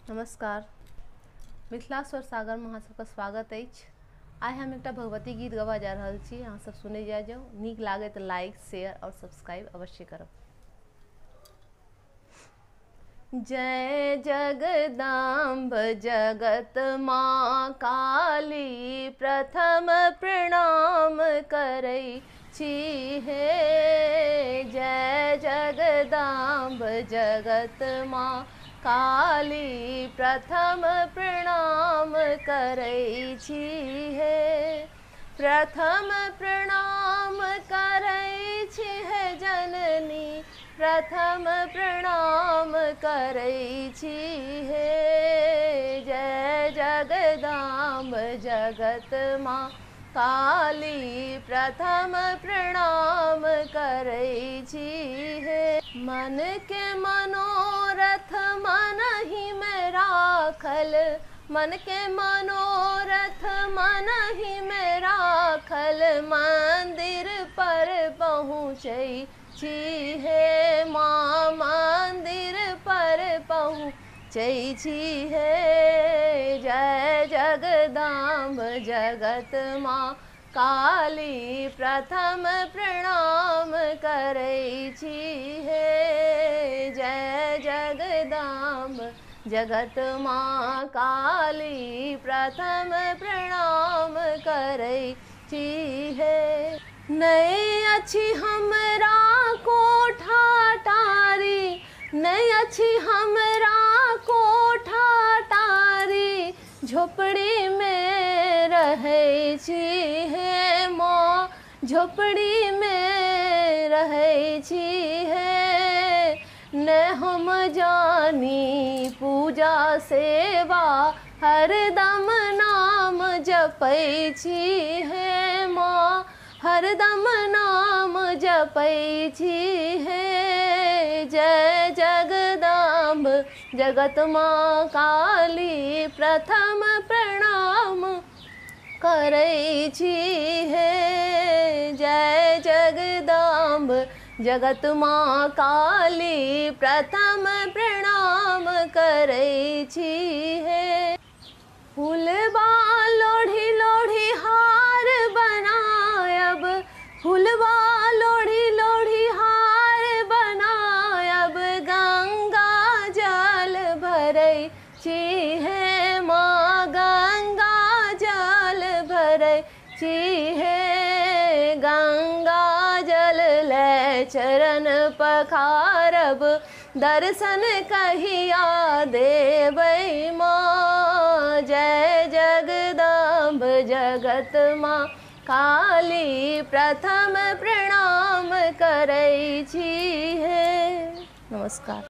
नमस्कार। मिथिला स्वर सागर में अहाँ सबके स्वागत अछि। आइ हम एकटा भगवती गीत गवा जा रहल छी, अहाँ सब सुनै जा जाओ। नीक लागे तो लाइक शेयर और सब्सक्राइब अवश्य करब। जय जगदाम्ब जगत माँ काली, प्रथम प्रणाम करै छी हे। जय जगदाम्ब जगत माँ काली, प्रथम प्रणाम करै छी हे। प्रथम प्रणाम करै छी हे जननी, प्रथम प्रणाम करै छी हे। जय जगदाम्ब जगत माँ काली, प्रथम प्रणाम करै छी हे। मन के मनोरथ मनहि में राखल, मन के मनोरथ मनहि में राखल, मंदिर पर पहुँचै छी हे माँ, मंदिर पर पहुँचै छी हे। जय जगदाम्ब जगत माँ काली, प्रथम प्रणाम करै छी हे। जय जगदाम्ब जगत माँ काली, प्रथम प्रणाम करै छी हे। नहि अछि हमरा कोठा टारी, नहि अछि हमरा कोठा टारी, झोपड़ी में रहै छी हे माँ, झोपड़ी में रहै छी हे। ने हम जानी पूजा सेवा, हरदम नाम जपै छी हे माँ, हरदम नाम जपै छी हे। जय जगदाम्ब जगत माँ काली, प्रथम प्रणाम करै छी हे। जय जगदाम्ब जगत माँ काली, प्रथम प्रणाम करै छी हे। फूलबा लोढ़ी लोढ़ी हार बनायब, फूलबा लोढ़ी लोढ़ी हार बनायब, गंगा जल भरै छी हे माँ, गंगा जल भरै छी हे। गंगा जल लै चरण पखारब, दर्शन कहिया देबै माँ। जय जगदाम्ब जगत माँ काली, प्रथम प्रणाम करै छी हे। नमस्कार।